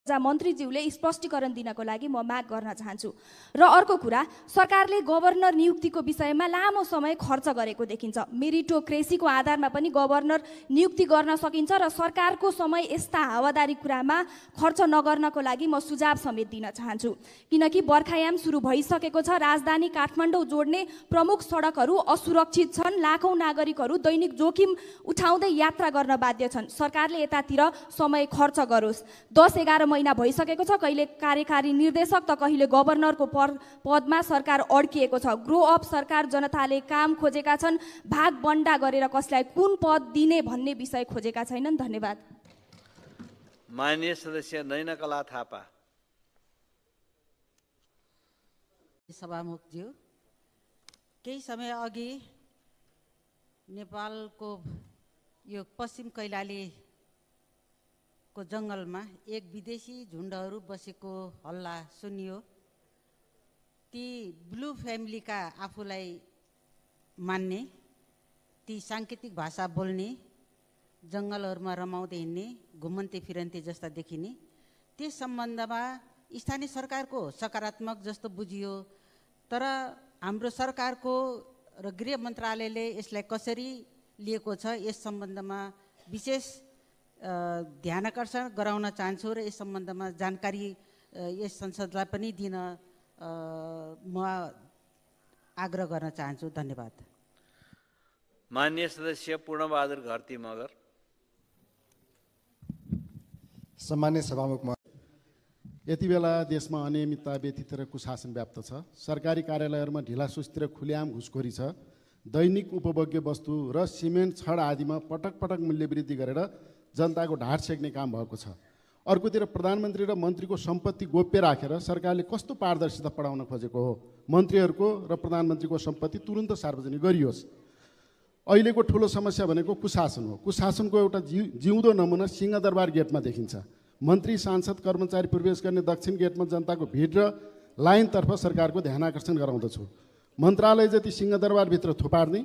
मन्त्रीज्यूले स्पष्टीकरण दिनको लागि म माग गर्न चाहन्छु। र अर्को कुरा, सरकारले गभर्नर नियुक्तिको विषयमा लामो समय खर्च गरेको देखिन्छ। मेरिटोक्रेसीको आधारमा पनि गभर्नर नियुक्ति गर्न सकिन्छ र सरकारको समय यस्ता हावादारी कुरामा खर्च नगर्नको लागि म सुझाव समेत दिन चाहन्छु। किनकि बर्खायाम सुरु भइसकेको छ। राजधानी काठमाडौँ जोड्ने प्रमुख सडकहरू असुरक्षित छन्। लाखौं नागरिकहरू दैनिक जोखिम उठाउँदै यात्रा गर्न बाध्य छन्। सरकारले यतातिर समय खर्च गरोस्। 10-11 महिना भइसकेको छ। कहिले कार्यकारी निर्देशक त कहिले गभर्नरको पदमा सरकार अड्किएको छ। ग्रो अप सरकार, जनताले काम खोजेका छन्। भाग बन्डा गरेर कसलाई कुन पद दिने भन्ने विषय खोजेका छैनन्। धन्यवाद। माननीय सदस्य नयनाकला थापा। सभामुखज्यू, केही समय अघि नेपालको यो पश्चिम कैलाली को जङ्गलमा एक विदेशी झुण्डहरू बसेको हल्ला सुनियो। ती ब्लू फ्यामिलीका आफूलाई मान्ने, ती साङ्केतिक भाषा बोल्ने, जङ्गलहरूमा रमाउँदै हिँड्ने, घुमन्ते फिरन्ते जस्ता देखिने, त्यस सम्बन्धमा स्थानीय सरकारको सकारात्मक जस्तो बुझियो। तर हाम्रो सरकारको र गृह मन्त्रालयले यसलाई कसरी लिएको छ, यस सम्बन्धमा विशेष ध्यानकर्षण गराउन चाहन्छु र यस सम्बन्धमा जानकारी यस संसदलाई पनि दिन म आग्रह गर्न चाहन्छु। धन्यवाद। माननीय सदस्य पूर्णबहादुर घरती मगर। सम्मान्य सभामुख, यति बेला देशमा अनियमितता, व्यथित र कुशासन व्याप्त छ। सरकारी कार्यालयहरूमा ढिलासुस्ती र खुलेआम घुसखोरी छ। दैनिक उपभोग्य वस्तु र सिमेन्ट, छड आदिमा पटक पटक मूल्य वृद्धि गरेर जनताको ढाड सेक्ने काम भएको छ। अर्कोतिर प्रधानमन्त्री र मन्त्रीको सम्पत्ति गोप्य राखेर सरकारले कस्तो पारदर्शिता बढाउन खोजेको हो? मन्त्रीहरूको र प्रधानमन्त्रीको सम्पत्ति तुरुन्त सार्वजनिक गरियोस्। अहिलेको ठुलो समस्या भनेको कुशासन हो। कुशासनको एउटा जिउँदो नमुना सिंहदरबार गेटमा देखिन्छ। मन्त्री, सांसद, कर्मचारी प्रवेश गर्ने दक्षिण गेटमा जनताको भिड र लाइनतर्फ सरकारको ध्यान आकर्षण गराउँदछु। मन्त्रालय जति सिंहदरबारभित्र थुपार्ने